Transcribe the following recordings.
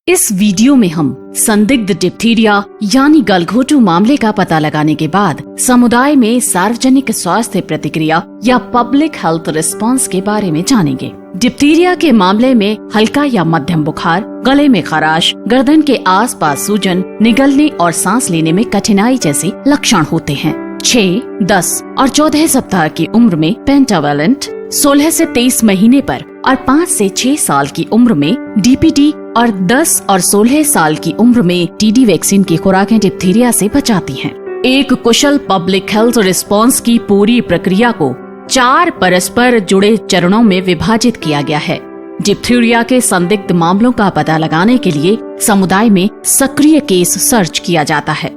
इस वीडियो में हम संदिग्ध डिप्थीरिया यानी गलघोटू मामले का पता लगाने के बाद समुदाय में सार्वजनिक स्वास्थ्य प्रतिक्रिया या पब्लिक हेल्थ रिस्पांस के बारे में जानेंगे। डिप्थीरिया के मामले में हल्का या मध्यम बुखार, गले में खराश, गर्दन के आसपास सूजन, निगलने और सांस लेने में कठिनाई जैसे लक्षण होते हैं। 6, 10 और 14 सप्ताह की उम्र में पेंटावेलेंट, 16 से 23 महीने पर और 5 से 6 साल की उम्र में डीपीटी और 10 और 16 साल की उम्र में टीडी वैक्सीन की खुराकें डिप्थीरिया से बचाती हैं। एक कुशल पब्लिक हेल्थ रिस्पांस की पूरी प्रक्रिया को 4 परस्पर जुड़े चरणों में विभाजित किया गया है। डिप्थीरिया के संदिग्ध मामलों का पता लगाने के लिए समुदाय में सक्रिय केस सर्च किया जाता है।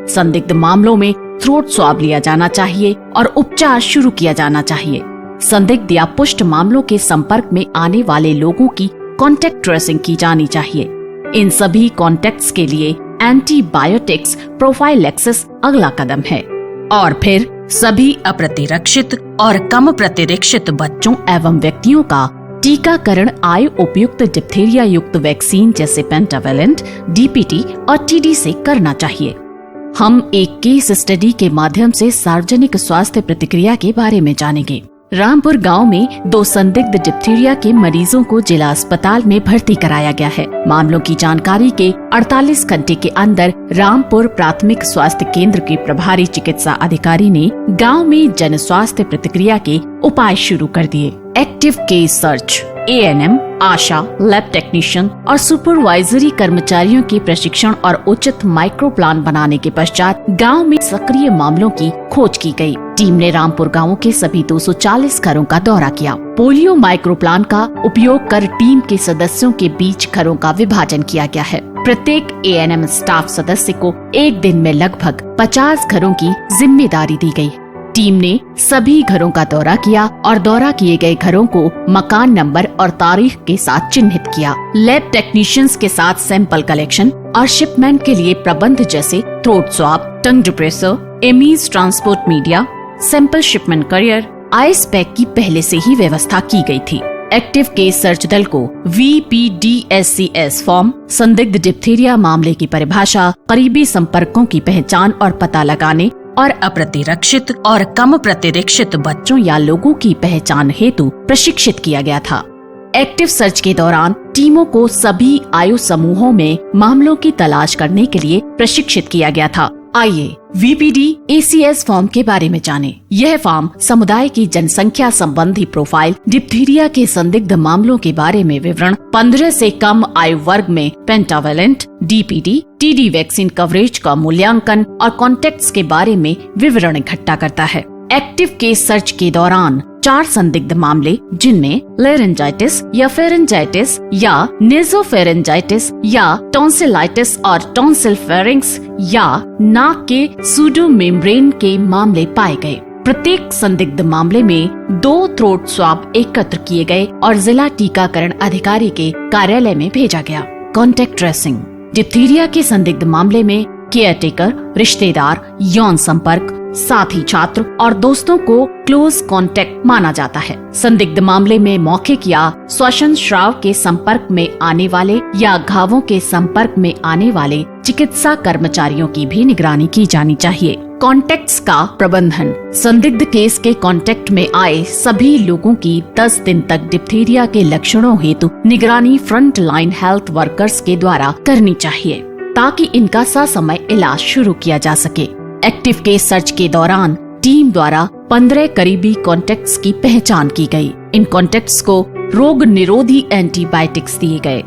संदिग्ध मामलों में थ्रोट स्वाब लिया जाना चाहिए और उपचार शुरू किया जाना चाहिए। संदिग्ध या पुष्ट मामलों के संपर्क में आने वाले लोगों की कॉन्टेक्ट ट्रेसिंग की जानी चाहिए। इन सभी कॉन्टेक्ट्स के लिए एंटीबायोटिक्स प्रोफाइलैक्सिस अगला कदम है। और फिर सभी अप्रतिरक्षित और कम प्रतिरक्षित बच्चों एवं व्यक्तियों का टीकाकरण आयु उपयुक्त डिप्थीरिया युक्त वैक्सीन जैसे पेंटावेलेंट, डीपीटी और टीडी से करना चाहिए। हम एक केस स्टडी के माध्यम से सार्वजनिक स्वास्थ्य प्रतिक्रिया के बारे में जानेंगे। रामपुर गांव में 2 संदिग्ध डिप्थीरिया के मरीजों को जिला अस्पताल में भर्ती कराया गया है। मामलों की जानकारी के 48 घंटे के अंदर रामपुर प्राथमिक स्वास्थ्य केंद्र के प्रभारी चिकित्सा अधिकारी ने गांव में जन स्वास्थ्य प्रतिक्रिया के उपाय शुरू कर दिए। एक्टिव केस सर्च, एएनएम, आशा, लैब टेक्नीशियन और सुपरवाइजरी कर्मचारियों के प्रशिक्षण और उचित माइक्रो प्लान बनाने के पश्चात गांव में सक्रिय मामलों की खोज की गई। टीम ने रामपुर गांवों के सभी 240 घरों का दौरा किया। पोलियो माइक्रो प्लान का उपयोग कर टीम के सदस्यों के बीच घरों का विभाजन किया गया है। प्रत्येक एएनएम स्टाफ सदस्य को एक दिन में लगभग 50 घरों की जिम्मेदारी दी गई। टीम ने सभी घरों का दौरा किया और दौरा किए गए घरों को मकान नंबर और तारीख के साथ चिन्हित किया। लैब टेक्नीशियंस के साथ सैंपल कलेक्शन और शिपमेंट के लिए प्रबंध जैसे throat swab, tongue depressor, Amies transport media, sample shipment carrier, ice pack की पहले से ही व्यवस्था की गई थी। एक्टिव केस सर्च दल को VPDSCS फॉर्म, संदिग्ध डिप्थीरिया मामले की परिभाषा, करीबी संपर्कों की पहचान और पता लगाने और अप्रतिरक्षित और कम प्रतिरक्षित बच्चों या लोगों की पहचान हेतु प्रशिक्षित किया गया था। एक्टिव सर्च के दौरान टीमों को सभी आयु समूहों में मामलों की तलाश करने के लिए प्रशिक्षित किया गया था। आइए VPDACS फॉर्म के बारे में जानें। यह फॉर्म समुदाय की जनसंख्या संबंधी प्रोफाइल, डिप्थीरिया के संदिग्ध मामलों के बारे में विवरण, 15 से कम आयु वर्ग में pentavalent, DPT, TD vaccine coverage का मूल्यांकन और कॉन्टेक्ट्स के बारे में विवरण इकट्ठा करता है। एक्टिव केस सर्च के दौरान 4 संदिग्ध मामले जिनमें लेरेंजाइटिस या फेरेंजाइटिस या नेजोफेरेंजाइटिस या टॉन्सिलाइटिस और टॉन्सिल फेरिंक्स या नाक के सूडो मेम्ब्रेन के मामले पाए गए। प्रत्येक संदिग्ध मामले में 2 थ्रोट स्वाब एकत्र किए गए और जिला टीकाकरण अधिकारी के कार्यालय में भेजा गया। कॉन्टेक्ट ट्रेसिंग, डिप्थीरिया के संदिग्ध मामले में केयरटेकर, रिश्तेदार, यौन संपर्क, साथी छात्र और दोस्तों को क्लोज कांटेक्ट माना जाता है। संदिग्ध मामले में मौखिक या श्वसन स्राव के संपर्क में आने वाले या घावों के संपर्क में आने वाले चिकित्सा कर्मचारियों की भी निगरानी की जानी चाहिए। कॉन्टेक्ट्स का प्रबंधन, संदिग्ध केस के कॉन्टेक्ट में आए सभी लोगों की 10 दिन तक डिप्थीरिया के लक्षणों हेतु निगरानी फ्रंट लाइन हेल्थ वर्कर्स के द्वारा करनी चाहिए ताकि इनका ससमय इलाज शुरू किया जा सके। एक्टिव केस सर्च के दौरान टीम द्वारा 15 करीबी कॉन्टेक्ट्स की पहचान की गई। इन कॉन्टेक्ट्स को रोग निरोधी एंटीबायोटिक्स दिए गए।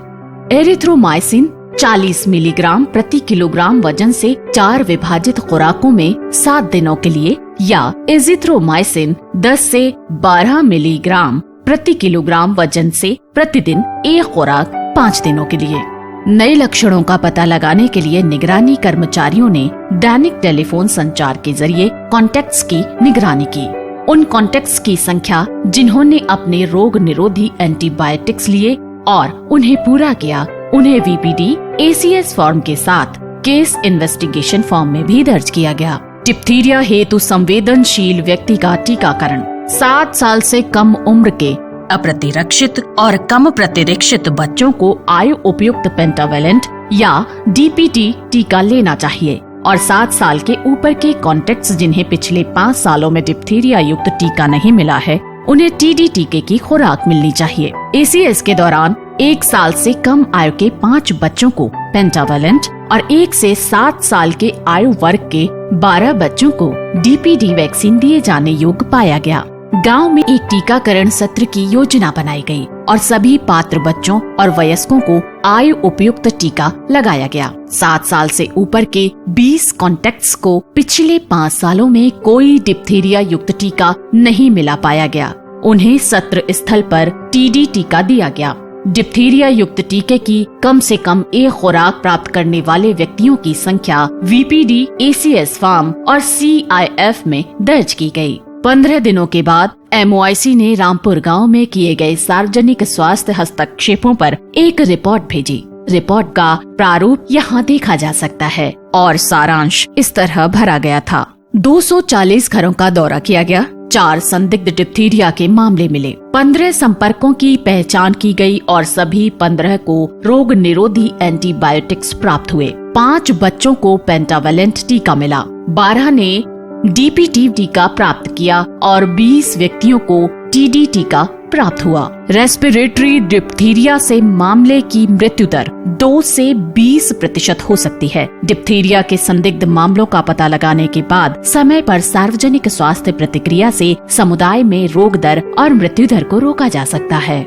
एरिथ्रोमाइसिन 40 मिलीग्राम प्रति किलोग्राम वजन से 4 विभाजित खुराकों में 7 दिनों के लिए या एजिथ्रोमाइसिन 10 से 12 मिलीग्राम प्रति किलोग्राम वजन से प्रतिदिन 1 खुराक 5 दिनों के लिए। नए लक्षणों का पता लगाने के लिए निगरानी कर्मचारियों ने दैनिक टेलीफोन संचार के जरिए कॉन्टेक्ट्स की निगरानी की। उन कॉन्टेक्ट्स की संख्या जिन्होंने अपने रोग निरोधी एंटीबायोटिक्स लिए और उन्हें पूरा किया, उन्हें VPDACS फॉर्म के साथ केस इन्वेस्टिगेशन फॉर्म में भी दर्ज किया गया। डिप्थीरिया हेतु संवेदनशील व्यक्ति का टीकाकरण, 7 साल से कम उम्र के अप्रतिरक्षित और कम प्रतिरक्षित बच्चों को आयु उपयुक्त पेंटावेलेंट या DPT टीका लेना चाहिए और 7 साल के ऊपर के कॉन्टेक्ट्स जिन्हें पिछले 5 सालों में डिप्थीरिया युक्त टीका नहीं मिला है, उन्हें TD टीके की खुराक मिलनी चाहिए। ACS के दौरान 1 साल से कम आयु के 5 बच्चों को पेंटावेलेंट और 1 से 7 साल के आयु वर्ग के 12 बच्चों को DPT वैक्सीन दिए जाने योग्य पाया गया। गांव में एक टीकाकरण सत्र की योजना बनाई गई और सभी पात्र बच्चों और वयस्कों को आयु उपयुक्त टीका लगाया गया। 7 साल से ऊपर के 20 कॉन्टेक्ट्स को पिछले 5 सालों में कोई डिप्थीरिया युक्त टीका नहीं मिला पाया गया। उन्हें सत्र स्थल पर TD टीका दिया गया। डिप्थीरिया युक्त टीके की कम से कम एक खुराक प्राप्त करने वाले व्यक्तियों की संख्या VPD, ACS फार्म और CIF में दर्ज की गई। 15 दिनों के बाद MOIC ने रामपुर गांव में किए गए सार्वजनिक स्वास्थ्य हस्तक्षेपों पर एक रिपोर्ट भेजी। रिपोर्ट का प्रारूप यहाँ देखा जा सकता है और सारांश इस तरह भरा गया था। 240 घरों का दौरा किया गया। 4 संदिग्ध डिप्थीरिया के मामले मिले। 15 संपर्कों की पहचान की गई और सभी 15 को रोग निरोधी एंटीबायोटिक्स प्राप्त हुए। 5 बच्चों को पेंटावेलेंट टीका मिला, 12 ने DPT टीका प्राप्त किया और 20 व्यक्तियों को TD टीका प्राप्त हुआ। रेस्पिरेटरी डिप्थीरिया से मामले की मृत्यु दर 2 से 20% हो सकती है। डिप्थीरिया के संदिग्ध मामलों का पता लगाने के बाद समय पर सार्वजनिक स्वास्थ्य प्रतिक्रिया से समुदाय में रोग दर और मृत्यु दर को रोका जा सकता है।